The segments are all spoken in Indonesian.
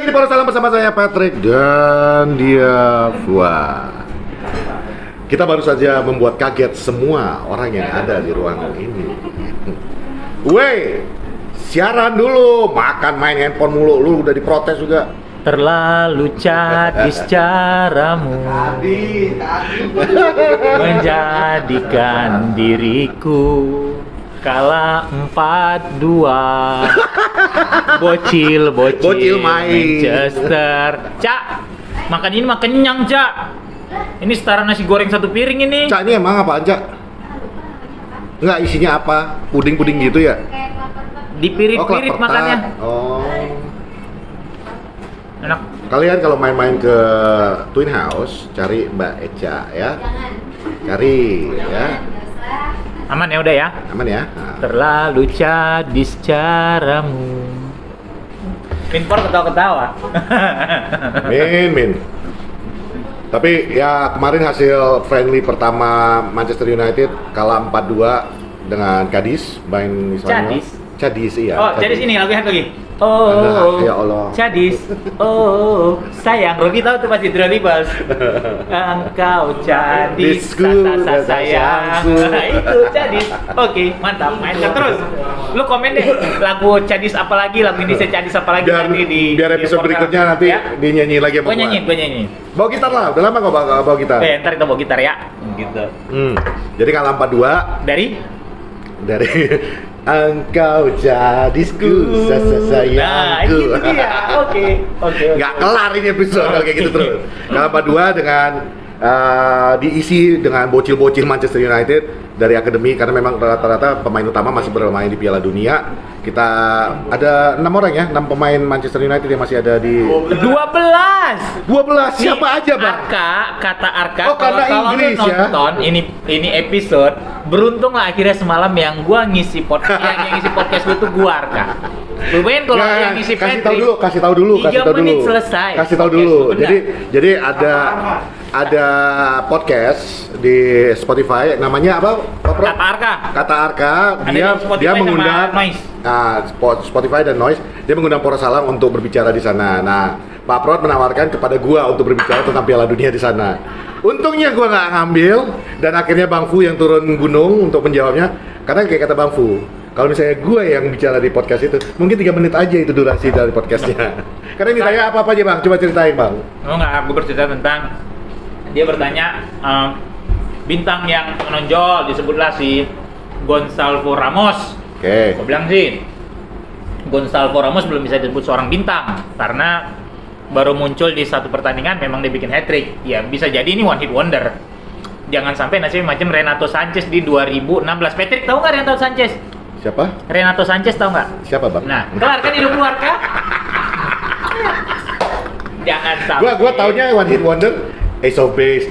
lagi di Poros Salam bersama saya Patrick dan dia Fua. Kita baru saja membuat kaget semua orang yang ada di ruangan ini. Weh, siaran dulu, makan main handphone mulu, lu udah diprotes juga. Terlalu cadis caramu menjadikan diriku kala 4-2 bocil main Manchester. Cak, makan ini makan kenyang, Cak. Ini setara nasi goreng satu piring ini. Cak, ini emang apaan, Cak? Enggak, isinya apa? Puding-puding gitu ya? Dipirit-pirit makannya. Oh. Enak. Kalian kalau main-main ke Twin House, cari Mbak Eca ya. Cari ya. Aman ya udah ya? Aman ya? Nah. Terlalu cadis caramu. Pinpor ketawa-ketawa. Min. Tapi ya kemarin hasil friendly pertama Manchester United kalah 4-2 dengan Cadiz main di Spanyol. Cadiz iya. Oh, Cadiz ini lagunya lagi. Oh, ya Allah. Cadiz. Oh, sayang. Robi tahu tuh pasti Drolibas. Engkau Cadiz, sayang. Nah, itu Cadiz. Oke, mantap. Mainkan terus. Lu komen deh lagu Cadiz apa lagi, lagu Indonesia Cadiz apa lagi nanti di biar episode berikutnya nanti ya? Dinyanyi lagi sama gua nyanyi. Bawa gitar lah. Udah lama gak bawa gitar? Ntar kita bawa gitar ya. Gitu. Jadi kalah 4-2 dari Engkau jadisku, sayangku. Nah, itu dia. Oke. Nggak kelar ini episode kalau kayak gitu terus. Kalah 4-2 dengan diisi dengan bocil-bocil Manchester United dari akademi karena memang rata-rata pemain utama masih bermain di Piala Dunia. Kita ada 6 orang ya, 6 pemain Manchester United yang masih ada di 12. Siapa aja, Bang? Kata Arka. Oh, karena Inggris ya. Nonton ini episode, beruntung lah akhirnya semalam yang gua ngisi podcast yang ngisi podcast itu gua Arka. Lumayan kalau yang ngisi kasih Patrick. tahu dulu. 3 menit selesai. Kasih tahu dulu. Jadi ada podcast di Spotify namanya apa? Kata Arka. Dia mengundang Spotify dan Noise. Dia mengundang Poros Salam untuk berbicara di sana. Nah, Pak Prot menawarkan kepada gua untuk berbicara tentang Piala Dunia di sana. Untungnya gua nggak ngambil dan akhirnya Bang Fu yang turun gunung untuk menjawabnya. Karena kayak kata Bang Fu, kalau misalnya gue yang bicara di podcast itu, mungkin 3 menit aja itu durasi dari podcastnya. Karena ini tanya apa aja Bang, coba ceritain Bang. Gue bercerita tentang, dia bertanya bintang yang menonjol disebutlah si Gonçalo Ramos. Oke. Gue bilang sih, Gonçalo Ramos belum bisa disebut seorang bintang karena baru muncul di satu pertandingan, memang dia bikin hat-trick. Ya bisa jadi ini one hit wonder. Jangan sampai nasibnya macam Renato Sanchez di 2016. Patrick tahu nggak Renato Sanchez? Siapa? Renato Sanchez tahu nggak? Siapa Bang? Nah, kelar kan hidup luar kan? Jangan sampai. Gua taunya one hit wonder, Ace of Base.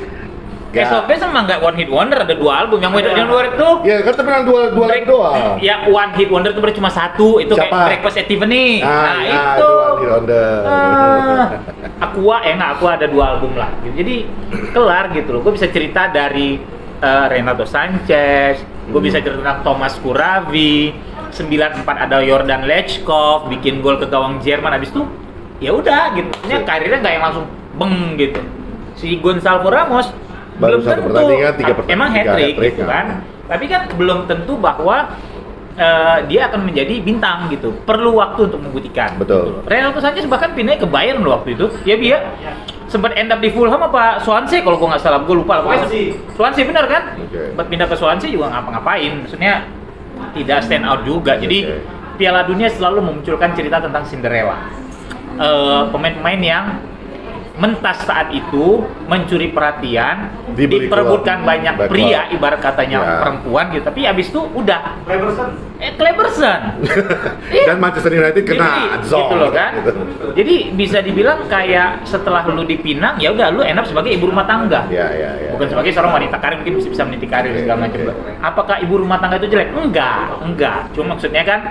Ace of Base emang nggak one hit wonder, ada 2 album yang luar itu. Ya kan tapi dua lagu doang. Ya one hit wonder itu baru cuma 1, itu siapa? kayak Breakfast at Tiffany. Nah itu. One hit wonder. Aqua ada 2 album lah. Jadi kelar gitu loh. Gue bisa cerita dari Renato Sanchez, gue bisa cerita tentang Thomas Kuravi, 94 ada Jordan Lechkov bikin gol ke gawang Jerman, habis itu ya udah gitu. Ini karirnya nggak yang langsung beng gitu. Si Gonçalo Ramos baru belum satu tentu pertandingan 3 pertandingan emang hat-trick gitu kan. Tapi kan belum tentu bahwa dia akan menjadi bintang gitu. Perlu waktu untuk membuktikan. Betul. Gitu. Renato Sanchez bahkan pindah ke Bayern loh waktu itu. Ya dia sempat end up di Fulham apa Swansea kalau gua nggak salah, gua lupa. Swansea benar kan? Sempat pindah ke Swansea juga ngapa-ngapain. Maksudnya tidak stand out juga. Jadi Piala Dunia selalu memunculkan cerita tentang Cinderella. Pemain-pemain yang mentas saat itu mencuri perhatian, diperebutkan banyak pria, ibarat katanya perempuan gitu. Tapi abis itu udah Kleberson. Dan Manchester United kena zong gitu loh kan. Jadi bisa dibilang kayak setelah lu dipinang ya udah lu enak sebagai ibu rumah tangga. Ya. Bukan sebagai seorang wanita karir, mungkin bisa meniti karir segala macam. Apakah ibu rumah tangga itu jelek? Enggak. Cuma maksudnya kan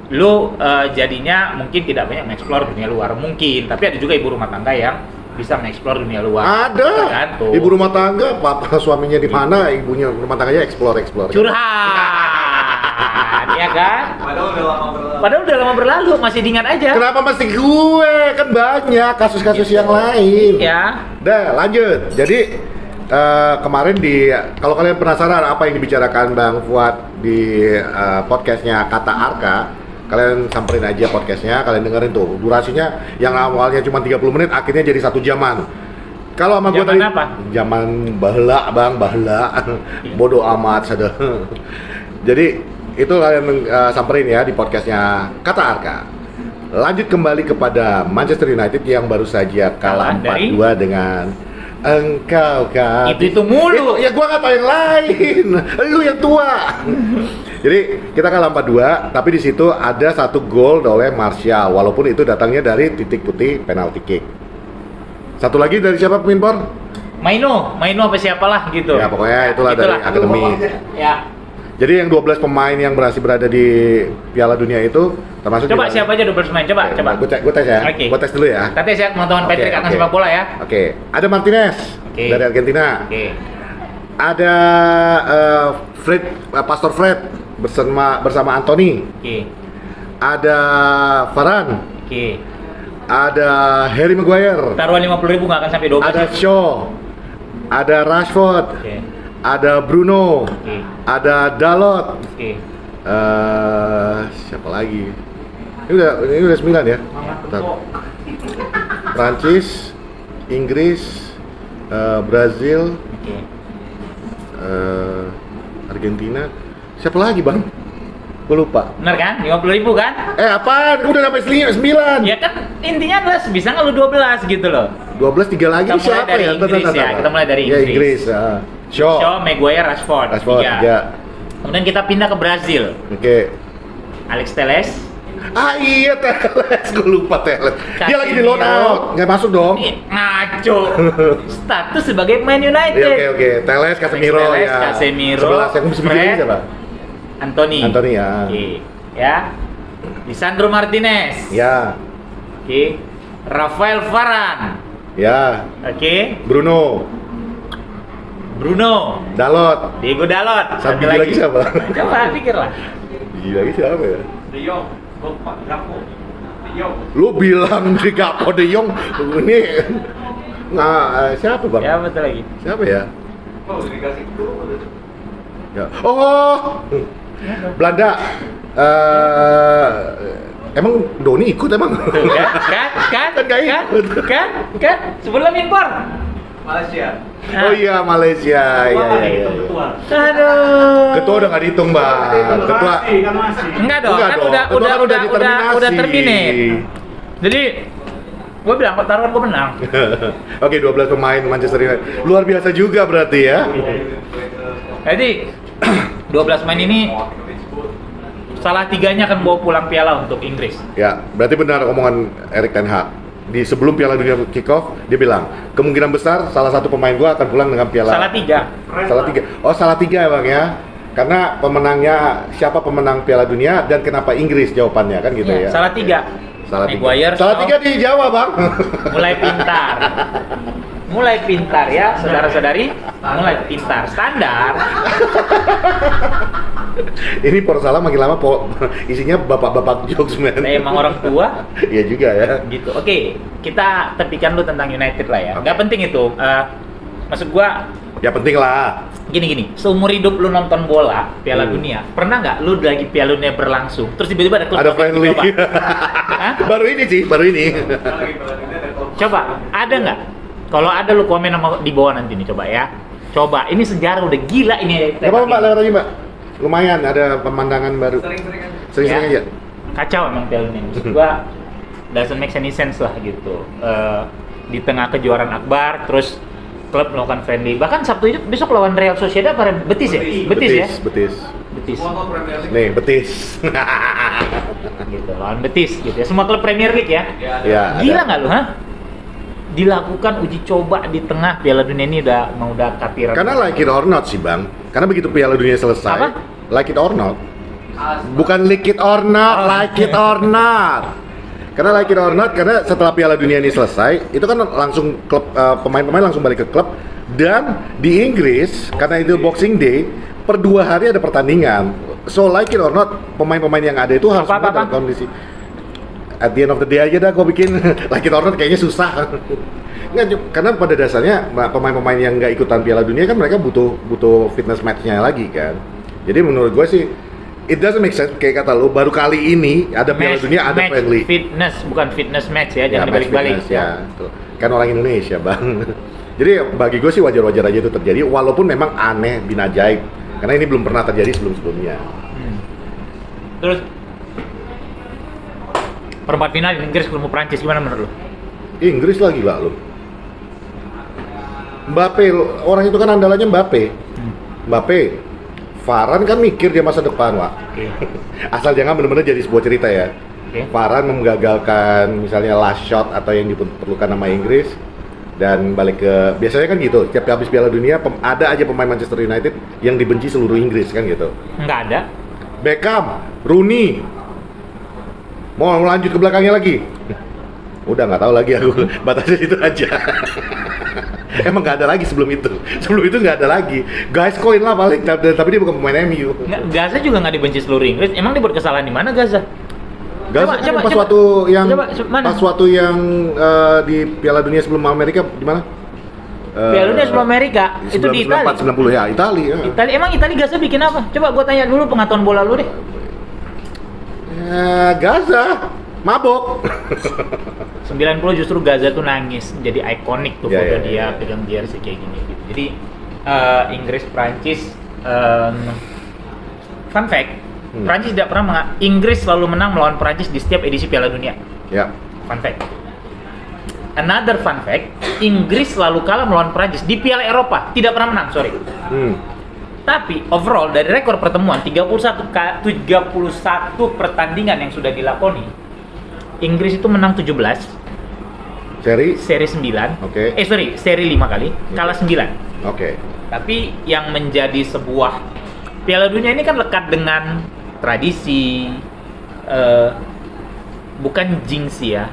lu jadinya mungkin tidak banyak mengeksplor dunia luar mungkin, tapi ada juga ibu rumah tangga yang bisa mengeksplor dunia luar. Ada. Kan, ibu rumah tangga, papa suaminya di mana, ibunya rumah tangganya explore. Curhat. Ya kan? Padahal udah lama berlalu, masih diingat aja. Kenapa mesti gue? Kan banyak kasus-kasus yang lain. Iya. Dah, lanjut. Jadi kemarin kalau kalian penasaran apa yang dibicarakan Bang Fuad di podcastnya Kata Arka, kalian samperin aja podcastnya, kalian dengerin tuh. Durasinya yang awalnya cuma 30 menit, akhirnya jadi 1 jaman. Kalau sama gue tadi, apa? Zaman bahela Bang, bahela. Bodoh amat, sadar. Jadi itu kalian samperin ya di podcastnya Kata Arka. Lanjut kembali kepada Manchester United yang baru saja kalah 4-2 dengan engkau kan. Itu mulu. Ya gua nggak tahu yang lain. Lu yang tua. Jadi kita kalah 4-2, tapi di situ ada 1 gol oleh Martial, walaupun itu datangnya dari titik putih penalti kick. Satu lagi dari siapa pemimpin? Maino apa siapalah gitu. Ya pokoknya itulah dari akademi. Ya. Jadi yang 12 pemain yang berhasil berada di Piala Dunia itu termasuk coba siapa aja 12 pemain? Coba. Gue tes ya. Okay. Gue tes dulu ya. Kita tes ya teman-teman Patrick akan sepak bola ya. Oke. Ada Martinez dari Argentina. Ada Pastor Fred bersama Anthony. Ada Varane. Ada Harry Maguire. Taruhan 50.000 nggak akan sampai 12. Ada Shaw. Ada Rashford. Ada Bruno. Ada Dalot. Siapa lagi? Ini udah 9 ya. Bentar. Prancis, Inggris, Brazil, Argentina. Siapa lagi Bang? Gue lupa. Bener kan? 50.000 kan? Apaan? Udah sampai 9. Ya kan intinya adalah bisa nggak lu 12 gitu loh. 12 3 lagi kita siapa ya? Kita mulai dari Inggris. Shaw, Maguire, Rashford 3. Kemudian kita pindah ke Brazil. Alex Telles. Iya Telles, gue lupa Telles. Dia lagi di loan out, nggak masuk dong. Ngaco. Status sebagai Man United. Oke. Telles, Casemiro ya. Casemiro. 11 yang sebelumnya siapa? Anthony ya. Ya. Lisandro Martinez. Ya. Rafael Varane. Ya. Bruno. Dalot. Diego Dalot. Satu lagi siapa? Coba pikirlah. Biji lagi siapa ya? De Jong. Lu bilang di Gakpo De Jong ini siapa Bang? Ya betul lagi. Siapa ya? Oh, udah dikasih Ya. Oh. Belanda. Emang Doni ikut emang? Kan? Sebelum impor. Malaysia. Oh iya Malaysia. Iya. Aduh. Ketua udah nggak dihitung Bang. Ketua. Enggak dong. Kan udah terminate. Jadi gue bilang taruhan gue menang. Oke, 12 pemain Manchester United. Luar biasa juga berarti ya. Jadi 12 pemain ini salah 3-nya akan bawa pulang piala untuk Inggris. Ya, berarti benar omongan Erik ten Hag. Di sebelum Piala Dunia kick-off, dia bilang kemungkinan besar salah satu pemain gua akan pulang dengan piala. Salah 3. Oh, salah 3 ya Bang ya. Karena pemenangnya siapa pemenang Piala Dunia dan kenapa Inggris jawabannya kan gitu ya. Salah 3. Maguire. Salah 3 dijawab Bang. Mulai pintar ya, saudara-saudari. Mulai pintar. Standar. Ini Porsalah makin lama isinya bapak-bapak jokes man. Emang orang tua. Iya juga ya. Gitu. Oke, kita tepikan lu tentang United lah ya. Gak penting itu. Maksud gua. Ya penting lah. Gini. Seumur hidup lu nonton bola Piala Dunia, pernah nggak lu lagi Piala Dunia berlangsung, terus tiba-tiba ada klub friendly. Baru ini. Coba, ada nggak? Kalau ada lu komen di bawah nanti nih, coba ya. Coba, ini sejarah udah gila ini. Gak apa-apa Mbak, lewat aja Mbak. Lumayan ada pemandangan baru. Sering-sering aja. Kacau emang Piala Dunia. Maksud gua doesn't make any sense lah gitu. Di tengah kejuaraan akbar, terus klub melakukan friendly. Bahkan Sabtu itu besok lawan Real Sociedad apa Betis ya? Betis. Nih, Betis. Gitu, lawan Betis gitu ya. Semua klub Premier League ya. Gila nggak lu, dilakukan uji coba di tengah Piala Dunia ini mau katiran. Karena like it or not sih Bang. Karena begitu Piala Dunia selesai, apa? Like it or not. Bukan like it or not, like it or not. Karena like it or not, karena setelah Piala Dunia ini selesai, itu kan langsung klub pemain-pemain langsung balik ke klub. Dan di Inggris, karena itu Boxing Day, per 2 hari ada pertandingan. so like it or not, pemain-pemain yang ada itu harus dalam kondisi. At the end of the day aja dah gue bikin like it or not kayaknya susah. Nggak, karena pada dasarnya pemain-pemain yang nggak ikutan Piala Dunia kan mereka butuh fitness match-nya lagi kan. Jadi menurut gue sih it doesn't make sense, kayak kata lu, baru kali ini ada Piala Dunia, ada friendly. Fitness, bukan fitness match ya, jangan dibalik-balik. Ya, kan orang Indonesia bang. Jadi bagi gue sih wajar-wajar aja itu terjadi, walaupun memang aneh, bin ajaib. Karena ini belum pernah terjadi sebelum-sebelumnya. Terus, perempat final Inggris ketemu Prancis, gimana menurut lu? Inggris lagi lah lu. Mbappe, orang itu kan andalannya Mbappe. Mbappe, Varane kan mikir dia masa depan, Wak. Okay. Asal jangan benar-benar jadi sebuah cerita ya. Okay. Varane menggagalkan misalnya last shot atau yang diperlukan nama Inggris dan balik ke, biasanya kan gitu, setiap habis Piala Dunia ada aja pemain Manchester United yang dibenci seluruh Inggris kan gitu. Nggak ada. Beckham, Rooney, mau lanjut ke belakangnya lagi? Udah nggak tahu lagi aku, batasnya itu aja. Emang nggak ada lagi sebelum itu nggak ada lagi. Guys coin lah paling, tapi dia bukan pemain MU. Gaza juga nggak dibenci seluruh Inggris. Emang dia buat kesalahan di mana Gaza? Gaza kan pas waktu yang di Piala Dunia sebelum Amerika di mana? Piala Dunia sebelum Amerika itu di Italia. 90 ya, Italia. Italia, emang Italia Gaza bikin apa? Coba gua tanya dulu pengetahuan bola lu deh. Gaza mabok. 90 justru Gaza tuh nangis, jadi ikonik tuh foto dia pegang jersey kayak gini gitu. Jadi Inggris Prancis, fun fact, Prancis tidak pernah Inggris selalu menang melawan Prancis di setiap edisi Piala Dunia. Ya. Fun fact. Another fun fact, Inggris selalu kalah melawan Prancis di Piala Eropa, tidak pernah menang, sorry. Tapi overall dari rekor pertemuan 31 pertandingan yang sudah dilakoni, Inggris itu menang 17. Seri 9. Oke. Seri 5 kali, kalah 9. Oke. Tapi yang menjadi sebuah Piala Dunia ini kan lekat dengan tradisi, bukan jinx ya,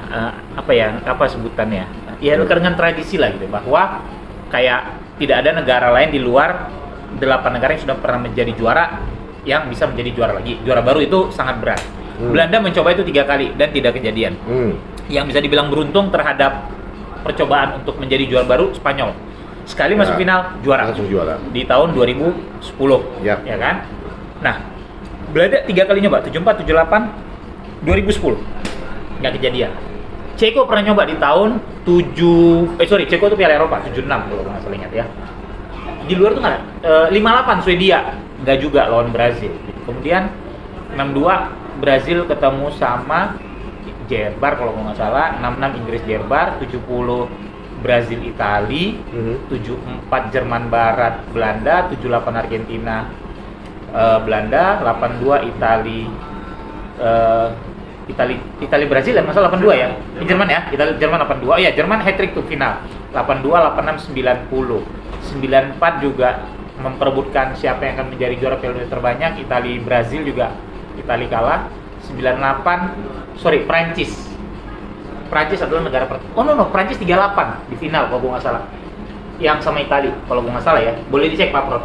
apa sebutannya? Ya lekat dengan tradisi lah gitu, bahwa kayak tidak ada negara lain di luar 8 negara yang sudah pernah menjadi juara yang bisa menjadi juara lagi. Juara baru itu sangat berat. Belanda mencoba itu 3 kali dan tidak kejadian. Yang bisa dibilang beruntung terhadap percobaan untuk menjadi juara baru, Spanyol. Sekali masuk final, juara. Langsung juara. Di tahun 2010, ya kan? Nah, Belanda 3 kali nyoba, 74, 78, 2010. Nggak kejadian. Ceko pernah nyoba di tahun Ceko itu Piala Eropa, 76 kalau nggak salah ingat ya. Di luar tuh nggak ada. 58 Swedia, nggak juga lawan Brazil. Kemudian 62 Brazil ketemu sama Jerman kalau nggak salah, 66 Inggris Jerman, 70 Brazil Itali, 74 Jerman Barat Belanda, 78 Argentina Belanda, 82 Itali Brazil ya, masalah 82 ya. Ini Jerman ya, Jerman 82. Oh ya, Jerman hat-trick tuh final. 82, 86, 90. 94 juga memperebutkan siapa yang akan menjadi juara Piala Dunia terbanyak. Itali Brazil juga Itali kalah. 98 Prancis adalah negara Prancis 38 di final kalau gue nggak salah, yang sama Itali kalau gue nggak salah ya, boleh dicek Pak Pro.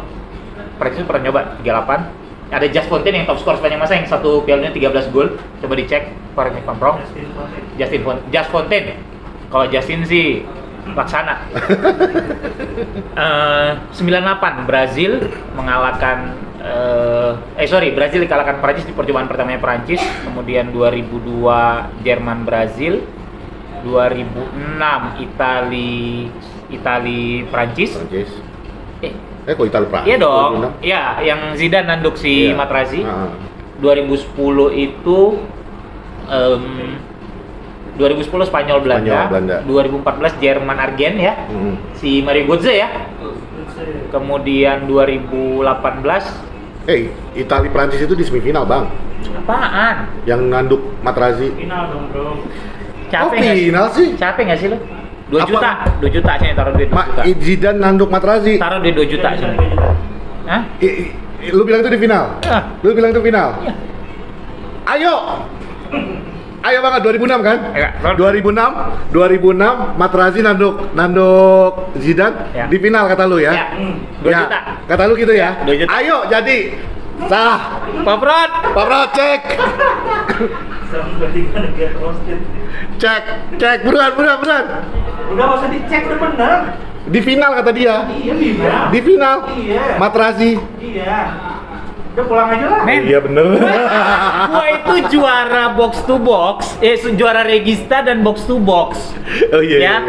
Prancis pernah nyoba 38, ada Just Fontaine yang top skor sepanjang masa yang satu Piala Dunia 13 gol, coba dicek Pak Pro. Just Fontaine, kalau Justin sih laksana. 98 Brazil mengalahkan Brazil dikalahkan Prancis di percobaan pertamanya Prancis. Kemudian 2002 Jerman Brazil, 2006 Itali Prancis. Kok Itali Prancis? Iya dong. Iya, yang Zidane nanduk si Materazzi. 2010 itu 2010 Spanyol Belanda. 2014 Jerman Argen ya. Si Mario Götze ya. Kemudian 2018 Itali Prancis itu di semifinal, Bang. Apaan? Yang nanduk Materazzi. Final dong, Bro. Final sih? Capek nggak sih lo? 2 juta. 2 juta sini taruh duit 2 juta. Zidane nanduk Materazzi. Taruh duit 2 juta sini. Hah? Lu bilang itu di final? Lu bilang itu final? Iya. Ayo banget 2006 kan? 2006 Materazzi nanduk Zidane di final kata lu ya? Iya. 2 juta. Kata lu gitu ya? 2 juta. Ayo jadi Salah. Pak Prot. Pak Bro, cek. Cek, buruan. Udah nggak usah dicek, udah bener. Di final kata dia. Iya, bener. Di final. Iya. Matrasi. Iya. Udah pulang aja lah. Men. Iya bener. Gua itu juara box to box, juara regista dan box to box. Oh iya.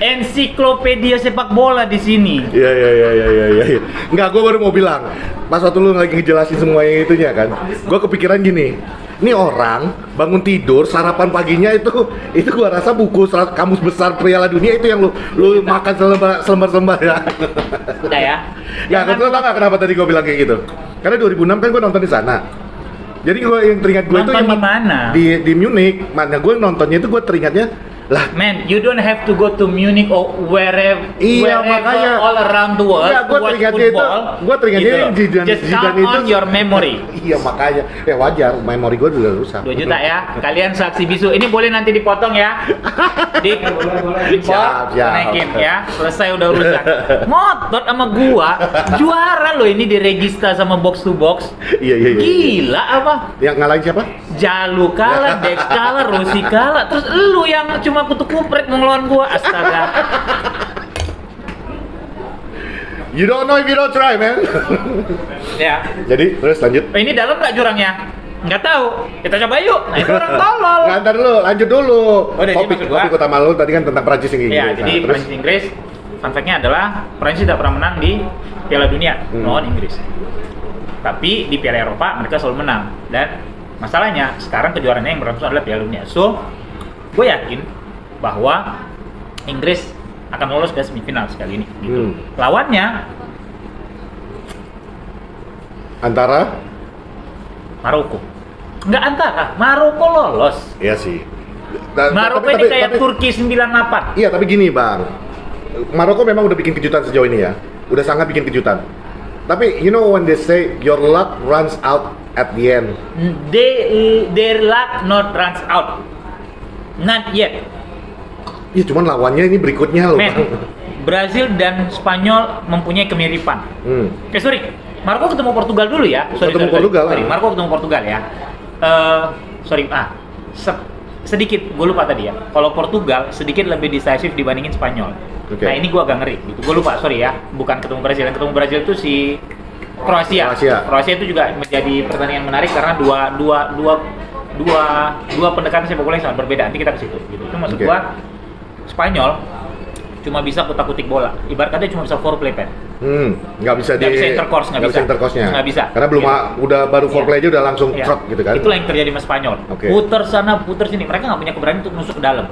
Ensiklopedia sepak bola di sini. Iya. Enggak, gue baru mau bilang. Pas waktu lu lagi ngejelasin semua yang itunya kan, gue kepikiran gini. Ini orang bangun tidur, sarapan paginya itu gua rasa buku kamus besar Piala Dunia itu yang lu makan selembar ya. Udah ya. Ya, lu tau gak kenapa tadi gua bilang kayak gitu? Karena 2006 kan gua nonton di sana. Jadi gua yang teringat gua itu Nonton yang di mana? Di Munich. Mana gua nontonnya itu gua teringatnya lah. Man, you don't have to go to Munich or wherever Makanya all around the world iya, to watch football. Gua teringatnya Gitu loh. Just count itu on your memory. Iya makanya, wajar, memori gua udah rusak. 2 juta ya, kalian saksi bisu. Ini boleh nanti dipotong ya. Siap. Naikin ya. Selesai udah urusan. Ngotot sama gua, juara loh ini di regista sama box to box. Iya. Gila apa? Yang ngalahin siapa? Jalu kalah, Dex kalah, Rossi kalah. Terus lu yang cuma kutuk kumpret mau ngelawan gua. Astaga. You don't know if you don't try, man. Ya. Jadi, terus lanjut. Ini dalam nggak jurangnya? Nggak tahu. Kita coba yuk. Nah, itu orang tolol. Nggak, ntar dulu, lanjut dulu. Udah, jadi maksud gua- Topik utama lu tadi kan tentang Prancis yang Inggris. Ya, jadi terus Prancis Inggris, fun fact-nya adalah Prancis tidak pernah menang di Piala Dunia melawan Inggris. Tapi di Piala Eropa mereka selalu menang. Dan masalahnya sekarang kejuaraannya yang berlangsung adalah Piala Dunia. So, gue yakin bahwa Inggris akan lolos ke semifinal sekali ini. Gitu. Lawannya antara Maroko. Nggak antara, Maroko lolos. iya sih. Maroko ini kayak Turki 98. Iya, tapi gini, Bang. Maroko memang udah bikin kejutan sejauh ini ya. Udah sangat bikin kejutan. Tapi you know when they say your luck runs out at the end. Their luck not runs out. Not yet. Iya, cuman lawannya ini berikutnya loh, Men, Bang. Brazil dan Spanyol mempunyai kemiripan. Sorry, Maroko ketemu Portugal dulu ya. Ketemu Portugal. Maroko ketemu Portugal ya. Sedikit, gue lupa tadi ya. Kalau Portugal sedikit lebih decisif dibandingin Spanyol. Okay. Nah ini gue agak ngeri. Gitu. Gue lupa, sorry ya. Bukan ketemu Brazil. Yang ketemu Brazil itu si Kroasia. Kroasia itu juga menjadi pertandingan menarik karena dua pendekatan sepak bola yang sangat berbeda. Nanti kita ke situ. Gitu. Itu maksud gue Spanyol cuma bisa kutak-kutik bola. Ibarat kata cuma bisa foreplay pen. Nggak bisa intercourse, nggak bisa intercourse-nya. Nggak bisa. Karena belum udah baru foreplay aja udah langsung trot gitu kan. Itulah yang terjadi sama Spanyol. Puter sana, puter sini. Mereka nggak punya keberanian untuk nusuk ke dalam.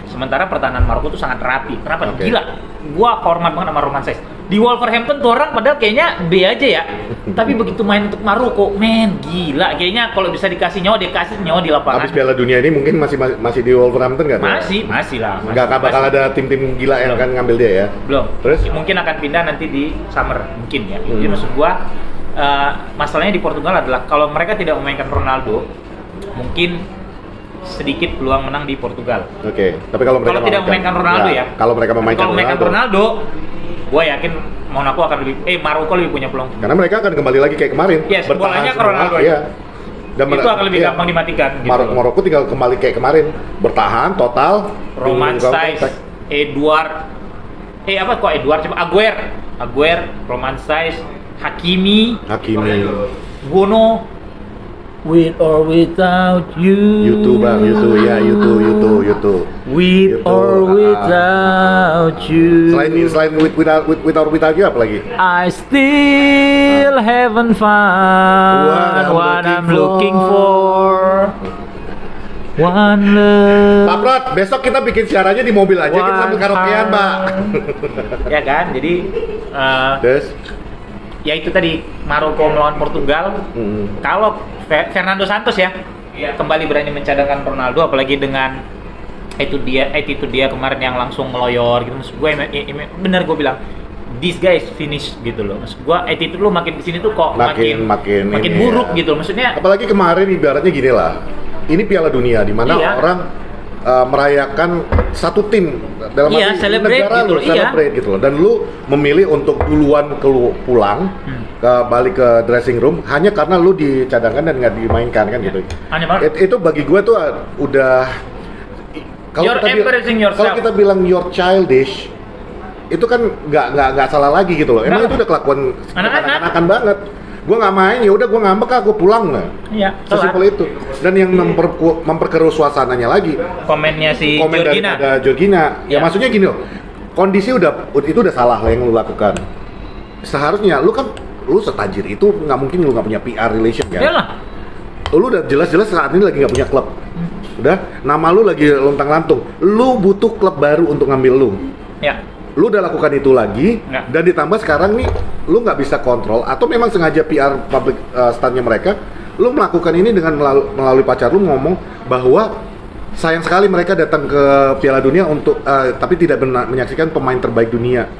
Sementara pertahanan Maroko itu sangat rapi. Kenapa? Gila. Gua hormat banget sama Romain Saïss. Di Wolverhampton tuh orang padahal kayaknya B aja ya. Tapi begitu main untuk Maroko, men gila. Kayaknya kalau bisa dikasih nyawa, dia kasih nyawa di lapangan. Habis Piala Dunia ini mungkin masih di Wolverhampton nggak? Masih lah. Nggak bakal ada tim-tim gila yang akan ngambil dia ya? Belum. Terus? Mungkin akan pindah nanti di summer mungkin ya. Jadi maksud gua masalahnya di Portugal adalah kalau mereka tidak memainkan Ronaldo, mungkin sedikit peluang menang di Portugal. Tapi kalau mereka tidak memainkan Ronaldo ya. Kalau mereka memainkan Ronaldo, gua yakin Monaco akan Maroko lebih punya peluang. Karena mereka akan kembali lagi kayak kemarin. Yes, bolanya ke Ronaldo. Iya. Dan itu akan lebih gampang dimatikan. Gitu. Maroko tinggal kembali kayak kemarin, bertahan total. Romain Saïss, Aguer, Romain Saïss, Hakimi, Bono, with or without you. YouTube bang, YouTube. With or without you. Selain with or without you apa lagi? I still haven't found what I'm looking for. One love. Pak Prot, besok kita bikin siarannya di mobil aja, kita sambil karaokean, Mbak. Ya kan, jadi Terus? Ya itu tadi Maroko melawan Portugal. Kalau Fernando Santos ya kembali berani mencadangkan Ronaldo, apalagi dengan attitude dia kemarin yang langsung ngeloyor gitu. Maksud gue bener gue bilang this guy is finished gitu loh. Maksud gue attitude lu makin kesini tuh kok makin buruk gitu. Maksudnya apalagi kemarin ibaratnya gini lah. Ini Piala Dunia di mana orang merayakan satu tim dalam arti negara lu celebrate gitu loh. Dan lu memilih untuk duluan pulang balik ke dressing room hanya karena lu dicadangkan dan nggak dimainkan kan gitu. Aneh banget. Itu bagi gue tuh udah You're embarrassing yourself. Kalau kita bilang you're childish, itu kan nggak salah lagi gitu loh. Emang itu udah kelakuan anak-anakan banget. Gue nggak main, ya udah gue ngambek, gue pulang nggak. Iya. Sesimpel itu. Dan yang memperkeruh suasananya lagi. Komennya si komen Georgina. Ada Georgina. Ya maksudnya gini loh. Kondisi itu udah salah yang lu lakukan. Seharusnya lu setajir itu nggak mungkin lu nggak punya PR relation kan? Iyalah. Lu udah jelas-jelas saat ini lagi nggak punya klub. Udah, nama lu lagi lontang-lantung. Lu butuh klub baru untuk ngambil lu. Ya. Lu udah lakukan itu lagi, dan ditambah sekarang nih, lu nggak bisa kontrol atau memang sengaja PR public stuntnya mereka. Lu melakukan ini dengan melalui pacar lu ngomong bahwa sayang sekali mereka datang ke Piala Dunia untuk tapi tidak menyaksikan pemain terbaik dunia.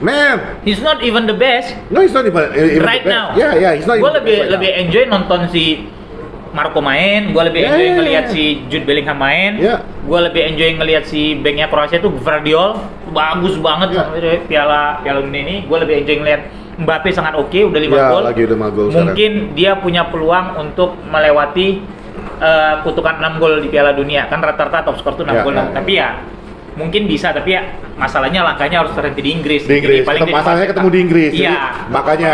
Man, he's not even the best. No, he's not even right the best. now. Yeah, he's not. Gue lebih enjoy nonton si Marco main, gue lebih enjoy ngelihat si Jude Bellingham main. Gue lebih enjoy ngelihat si backnya Kroasia tuh Gvardiol, bagus banget Piala Dunia ini. Gue lebih enjoy ngelihat Mbappe sangat oke, udah 5 gol. Mungkin sekarang dia punya peluang untuk melewati kutukan 6 gol di Piala Dunia. Kan rata-rata top skor tuh 6 gol. Tapi ya mungkin bisa, tapi ya masalahnya langkahnya harus terhenti di Inggris. Jadi paling masalahnya ketemu di Inggris. Iya. Makanya.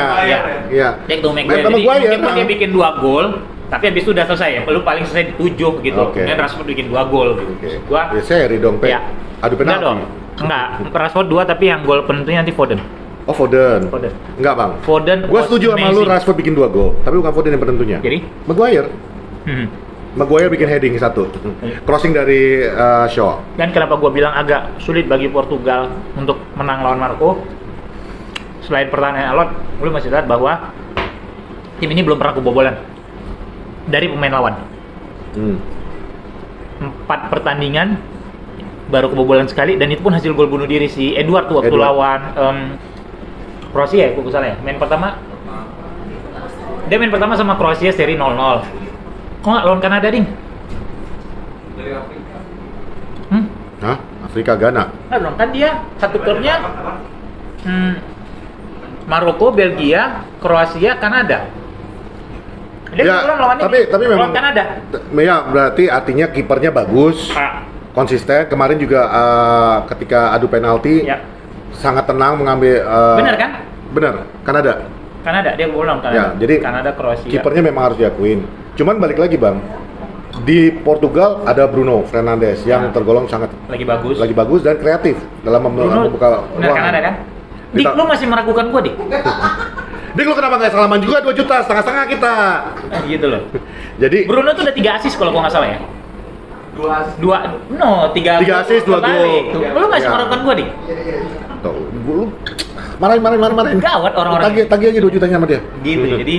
Iya. Dia ketemu Maguire. Jadi mungkin dia bikin 2 gol, tapi habis itu udah selesai ya. Lu paling selesai di 7 gitu. Kemudian Rashford bikin 2 gol gitu. Gua ya seri dong, Pe. Adu penalti. Enggak, Rashford 2 tapi yang gol penentunya nanti Foden. Oh, Foden. Enggak, Bang. Foden. Gua setuju sama lu, Rashford bikin 2 gol, tapi bukan Foden yang penentunya. Jadi? Maguire. Maguire bikin heading 1, crossing dari Shaw. Dan kenapa gue bilang agak sulit bagi Portugal untuk menang lawan Maroko? Selain pertahanan alot, lu masih lihat bahwa tim ini belum pernah kebobolan dari pemain lawan. 4 pertandingan baru kebobolan sekali, dan itu pun hasil gol bunuh diri si Edward tuh waktu lawan Kroasia ya, gue salah ya. Dia main pertama sama Kroasia seri 0-0. Kok nggak lawan Kanada, Ding? Dari Afrika. Hah? Afrika, Ghana? Belum, kan dia satu klubnya Maroko, Belgia, Kroasia, Kanada. Dia tapi memang lawan Kanada. Ya, berarti artinya kipernya bagus, konsisten. Kemarin juga ketika adu penalti sangat tenang mengambil. Bener kan? Bener, Kanada, dia bolang Kanada. Ya, jadi Kanada, Kroasia. Kipernya memang harus diakuin. Cuman balik lagi, Bang, di Portugal ada Bruno Fernandes yang tergolong sangat lagi bagus dan kreatif dalam membuka ruang. Kanada kan? Dik, lu masih meragukan gua, Dik? Dik, lu kenapa nggak salaman juga 2 juta, setengah-setengah kita? Gitu loh. Jadi Bruno tuh udah 3 assist kalau gua nggak salah ya? 3 assist, 2 gol. Lu masih meragukan gua, Dik? Tuh, lu marahin. Gawat orang-orang. Tagih aja 2 jutanya sama dia. Gitu. Jadi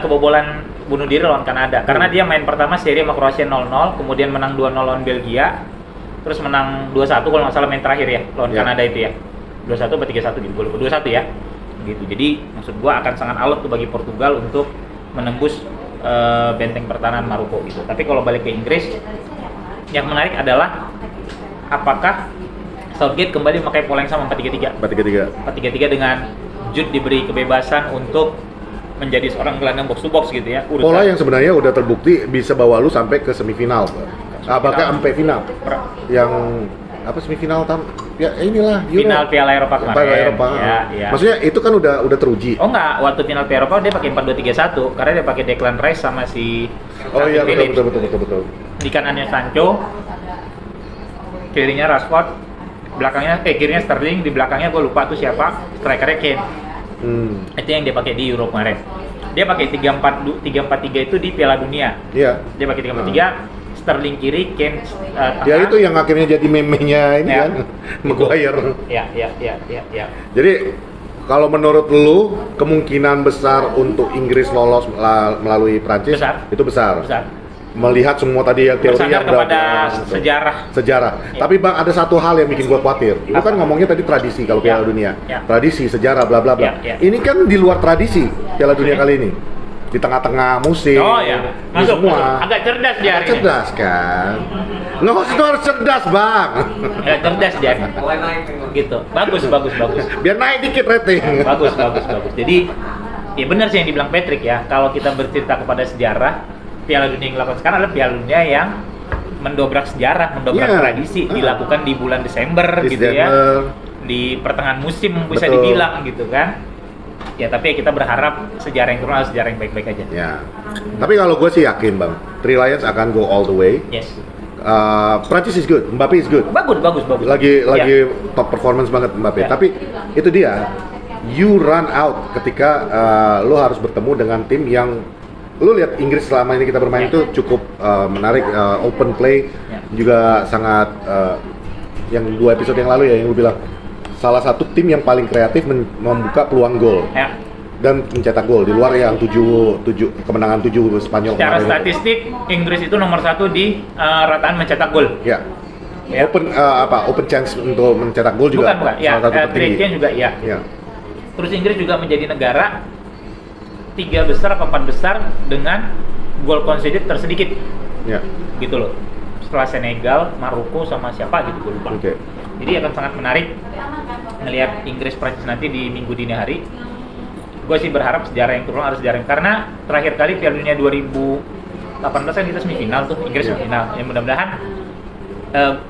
kebobolan bunuh diri lawan Kanada karena dia main pertama seri sama Kroasia 0-0, kemudian menang 2-0 lawan Belgia, terus menang 2-1 kalau nggak salah main terakhir ya lawan Kanada itu ya. 2-1 atau 3-1 gitu, gue lupa. 2-1 ya. Gitu. Jadi maksud gua akan sangat alot tuh bagi Portugal untuk menembus benteng pertahanan Maroko gitu. Tapi kalau balik ke Inggris, yang menarik adalah apakah Southgate kembali memakai pola yang sama 4-3-3 dengan Jude diberi kebebasan untuk menjadi seorang gelandang box to box gitu ya. Pola yang sebenarnya udah terbukti bisa bawa lu sampai ke semifinal. Bahkan sampai final. Yang apa semifinal ya inilah final Piala Eropa kemarin. Ya. Maksudnya itu kan udah teruji. Oh enggak, waktu final Piala Eropa dia pakai 4-2-3-1 karena dia pakai Declan Rice sama si iya betul. Di kanannya Sancho, kirinya Rashford, kirinya Sterling, di belakangnya gue lupa tuh siapa, strikernya Kane. Itu yang dia pakai di Euro kemarin. Dia pakai 3-4-3 itu di Piala Dunia. Iya. Dia pakai 3-4-3, Sterling kiri, Kane tengah. Ya itu yang akhirnya jadi meme-nya ini kan, Maguire. Ya. Jadi kalau menurut lu kemungkinan besar untuk Inggris lolos melalui Prancis itu besar. Melihat semua tadi yang teori yang kepada sejarah. Ya. Tapi Bang, ada satu hal yang bikin gua khawatir. Lu kan ngomongnya tadi tradisi kalau Piala Dunia. Tradisi, sejarah, bla bla bla. Ini kan di luar tradisi Piala Dunia kali ini. Di tengah-tengah musim. Oh ya. Masuk semua. Agak cerdas dia. Agak cerdas kan. Nge-host itu harus cerdas, Bang. Agak cerdas dia. Gitu. Bagus. Biar naik dikit rating. Bagus. Jadi Ya benar sih yang dibilang Patrick ya. Kalau kita bercerita kepada sejarah, Piala Dunia yang dilakukan sekarang adalah Piala Dunia yang mendobrak sejarah, mendobrak tradisi, dilakukan di bulan Desember gitu ya. Di pertengahan musim bisa dibilang gitu kan. Ya tapi kita berharap sejarah yang turun sejarah yang baik-baik aja. Ya. Tapi kalau gue sih yakin Bang, Three Lions akan go all the way. Yes. Prancis is good, Mbappe is good. Bagus. Lagi top performance banget Mbappe. Tapi itu dia, you run out ketika lo harus bertemu dengan tim yang lo lihat Inggris selama ini kita bermain itu cukup menarik, open play, juga sangat yang 2 episode yang lalu ya yang lo bilang salah satu tim yang paling kreatif membuka peluang gol. Dan mencetak gol di luar yang 7 kemenangan 7 Spanyol. Secara statistik Inggris itu nomor 1 di rataan mencetak gol. Ya. Open chance untuk mencetak gol juga. Bukan. Ya, trade-nya juga ya. Terus Inggris juga menjadi negara 3 besar atau 4 besar dengan gol conceded tersedikit. Ya. Gitu loh. Setelah Senegal, Maroko sama siapa gitu gue lupa. Jadi akan sangat menarik ngelihat Inggris Prancis nanti di minggu dini hari. Gue sih berharap sejarah yang terulang harus sejarah karena terakhir kali Piala Dunia 2018 kan kita semifinal tuh, Inggris semifinal. Yang mudah-mudahan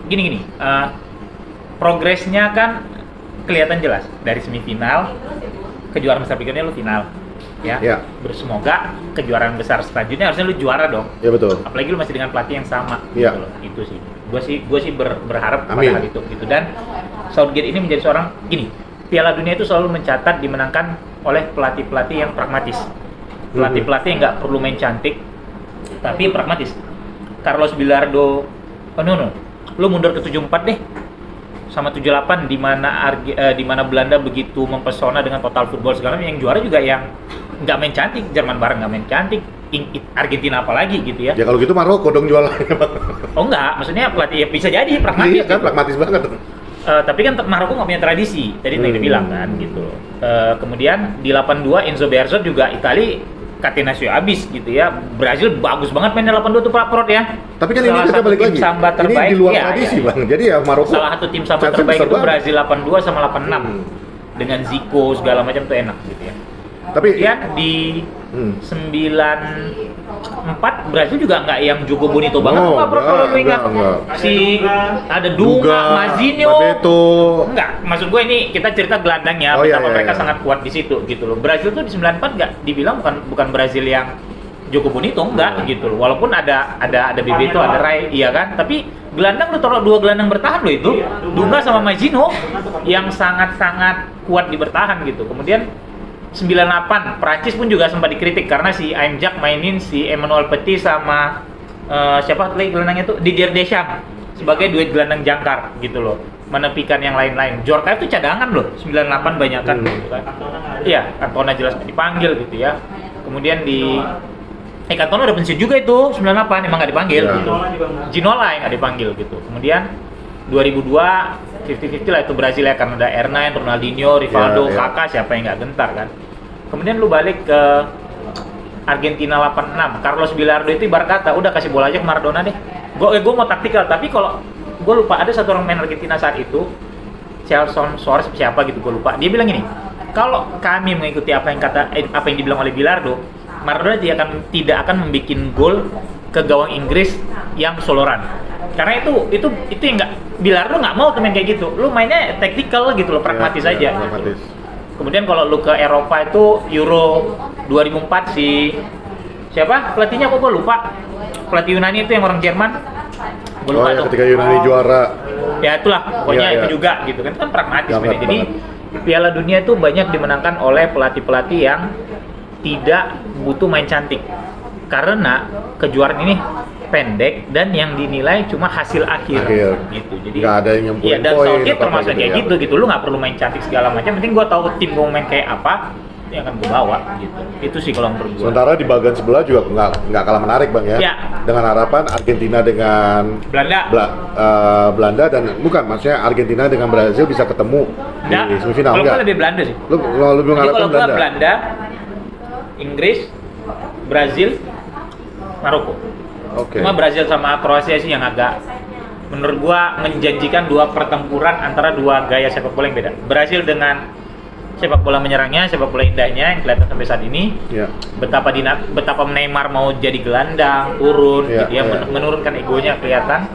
gini, progresnya kan kelihatan jelas dari semifinal kejuaraan besar berikutnya lu final, ya. Bersemoga kejuaraan besar selanjutnya harusnya lu juara dong. Ya betul. Apalagi lu masih dengan pelatih yang sama. Gitu loh. Itu sih. Gue sih berharap pada hal itu gitu. Dan Southgate ini menjadi seorang gini. Piala Dunia itu selalu mencatat dimenangkan oleh pelatih-pelatih yang pragmatis. Pelatih-pelatih yang nggak perlu main cantik, tapi pragmatis. Carlos Bilardo, lu mundur ke 74 deh, sama 78 di mana Belanda begitu mempesona dengan total football segala macam. Yang juara juga yang nggak main cantik, Jerman bareng nggak main cantik, Argentina apalagi gitu ya. Ya kalau gitu Maroko dong jualannya. Oh enggak, maksudnya pelatih ya bisa jadi pragmatis. Iya kan, pragmatis banget. Tapi kan Maroko nggak punya tradisi, tadi yang dibilang kan gitu. Kemudian di 82 Enzo Bearzot juga Itali Catenaccio abis gitu ya. Brazil bagus banget mainnya 82 tuh Prot ya. Tapi kan ini kita balik lagi. Ini di luar tradisi Bang. Jadi ya Maroko. Salah satu tim samba terbaik itu Brazil 82 sama 86. Dengan Zico segala macam tuh enak gitu ya. Tapi ya di 94 Brazil juga nggak yang Joko Bonito banget kalau lu ingat si ada Dunga, Mazinho, enggak, maksud gue ini kita cerita gelandangnya betapa mereka sangat kuat di situ gitu loh. Brazil tuh di 94 nggak dibilang bukan Brazil yang Joko Bonito enggak gitu loh. Walaupun ada Bebeto, ada Rai, iya kan, tapi gelandang lu taruh 2 gelandang bertahan loh itu, Dunga sama Mazinho yang sangat-sangat kuat di bertahan gitu. Kemudian 98 Prancis pun juga sempat dikritik karena si Aimjak mainin si Emmanuel Petit sama siapa lagi gelandangnya tuh Didier Deschamps sebagai duet gelandang jangkar gitu loh, menepikan yang lain-lain. Djorkaeff itu cadangan loh 98 banyakan gitu kan. Iya, Cantona jelas dipanggil gitu ya. Kemudian di Cantona udah pensiun juga itu 98 emang nggak dipanggil gitu. Ginola yang nggak dipanggil gitu. Kemudian 2002 50-50 lah itu Brazil ya, karena ada R9, Ronaldinho, Rivaldo, Kaká, siapa yang nggak gentar kan. Kemudian lu balik ke Argentina 86, Carlos Bilardo itu ibarat kata, udah kasih bola aja ke Maradona deh. Gue mau taktikal, tapi kalau gue lupa ada satu orang main Argentina saat itu, Celson Suarez siapa gitu gue lupa. Dia bilang gini, kalau kami mengikuti apa yang dibilang oleh Bilardo, Maradona tidak akan membuat gol ke gawang Inggris yang soloran. Karena itu yang Bilardo nggak mau main kayak gitu. Lu mainnya taktikal gitu loh, pragmatis aja. Pragmatis. Kemudian kalau lu ke Eropa itu Euro 2004 si siapa pelatihnya kok gue lupa. Pelatih Yunani itu yang orang Jerman. Gue lupa tuh. Ketika Yunani juara. Ya itulah, pokoknya itu juga gitu kan pragmatis mainnya. Jadi Piala Dunia itu banyak dimenangkan oleh pelatih-pelatih yang tidak butuh main cantik. Karena kejuaraan ini pendek dan yang dinilai cuma hasil akhir. Gitu. Jadi nggak ada yang nyempuhin dan Southgate termasuk kayak gitu. Lu nggak perlu main cantik segala macam, penting gua tahu tim gua main kayak apa yang akan gua bawa gitu. Itu sih kalau menurut gua. Sementara di bagian sebelah juga nggak kalah menarik Bang ya. Dengan harapan Argentina dengan Belanda dan bukan maksudnya Argentina dengan Brazil bisa ketemu di semifinal. Kalau gua lebih Belanda sih. Lu lebih mengharapkan Belanda. Belanda, Inggris, Brazil, Maroko. Cuma Brazil sama Kroasia sih yang agak menurut gua menjanjikan dua pertempuran antara dua gaya sepak bola yang beda. Brazil dengan sepak bola menyerangnya, sepak bola indahnya yang kelihatan sampai saat ini. Ya. Betapa Neymar mau jadi gelandang, turun, gitu ya, menurunkan egonya kelihatan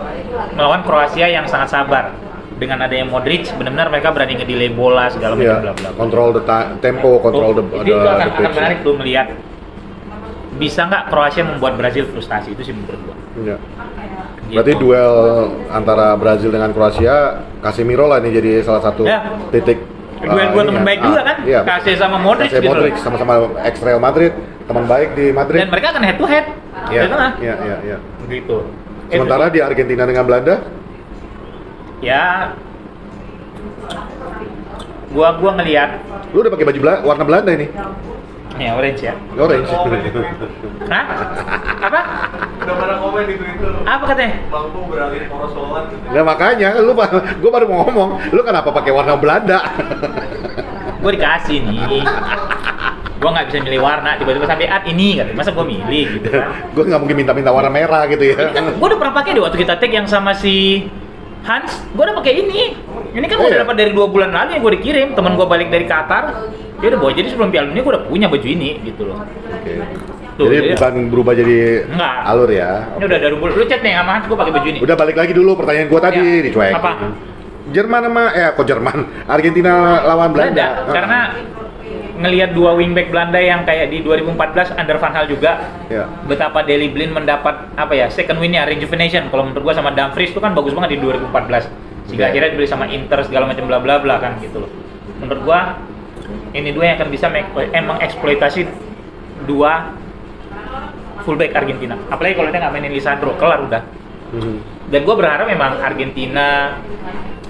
melawan Kroasia yang sangat sabar. Dengan adanya Modric, benar-benar mereka berani ngedelay bola segala macam bla bla. Control the tempo, control the itu akan menarik tuh melihat bisa nggak Kroasia membuat Brazil frustasi, itu sih menurut gua. Iya. Berarti duel antara Brazil dengan Kroasia, Casemiro lah ini jadi salah satu titik. Duel gua teman baik juga kan, iya, Kase sama Modric gitu. Modric sama-sama ex Real Madrid, teman baik di Madrid. Dan mereka akan head to head. Iya. Begitu. Sementara di Argentina dengan Belanda, ya gua ngelihat. Lu udah pakai baju warna Belanda ini? Ya, orange ya. Orange. Hah? Apa? Udah pada komen di Twitter. Apa katanya? Bangku beralih poros soal gitu. Nah makanya, gua baru mau ngomong, lu kenapa pakai warna Belanda? Gua dikasih nih. Gua nggak bisa milih warna, tiba-tiba sampai ini kan. Masa gua milih gitu kan? Gua nggak mungkin minta warna merah gitu ya. Ini kan gua udah pernah pakai deh waktu kita tag yang sama si Hans. Gua udah pakai ini. Ini kan gua udah dapat dari 2 bulan lalu yang gua dikirim. Temen gua balik dari Qatar. Dia udah bawa, jadi sebelum Piala Dunia gua udah punya baju ini gitu loh. Oke. Tuh, jadi bukan berubah jadi enggak. alur ya. Ini udah dari bulan. Lu chat nih sama Hans, gua pakai baju ini. Udah balik lagi dulu pertanyaan gua tadi, dicuekin. Apa? Jerman sama kok Jerman? Argentina lawan Belanda. Karena ngelihat 2 wingback Belanda yang kayak di 2014 under Van Gaal juga. Ya. Betapa Daley Blind mendapat second win-nya rejuvenation. Kalau menurut gua sama Dumfries itu kan bagus banget di 2014. Sehingga akhirnya dibeli sama Inter segala macam bla bla bla kan gitu loh. Menurut gua ini 2 yang akan bisa mengeksploitasi 2 fullback Argentina. Apalagi kalau dia nggak mainin Lisandro, kelar udah. Dan gue berharap memang Argentina,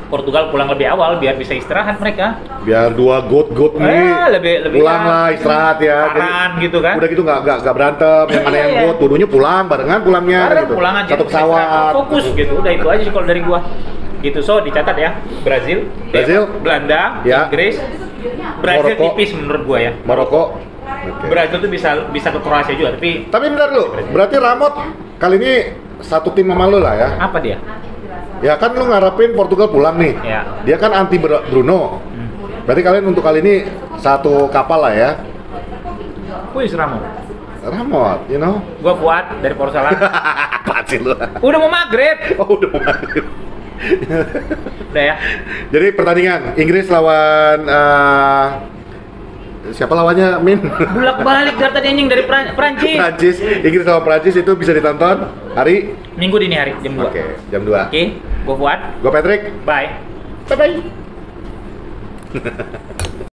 Portugal pulang lebih awal biar bisa istirahat mereka. Biar 2 goat nih lebih pulang lah istirahat ya. Paran gitu kan. Udah gitu nggak berantem, yang mana yang goat, dulunya pulang barengan pulangnya. Gitu. Pulang aja. Satu pesawat. Fokus gitu. Udah itu aja sih kalau dari gua. Gitu, so dicatat ya. Brazil, Belanda, Inggris, Brazil Maroko. tipis menurut gua ya. Maroko. Okay. Brazil tuh bisa ke Kroasia juga, tapi bentar lu, berarti Ramot kali ini satu tim sama lu lah ya? apa dia? Ya kan lu ngarepin Portugal pulang nih. Ya. Dia kan anti Bruno. Berarti kalian untuk kali ini satu kapal lah ya? Wih, Ramot. Ramot, you know? Gua Fuad dari Porsalan. Apaan sih lu? Udah mau maghrib. Oh, udah mau maghrib. Udah ya. Jadi pertandingan Inggris lawan siapa lawannya, Min? Bolak-balik dari tadi anjing dari Prancis. Prancis. Inggris lawan Prancis itu bisa ditonton hari Minggu dini hari jam 2. Oke, jam 2. Oke, gua Fuad. Gua Patrick. Bye. Bye bye.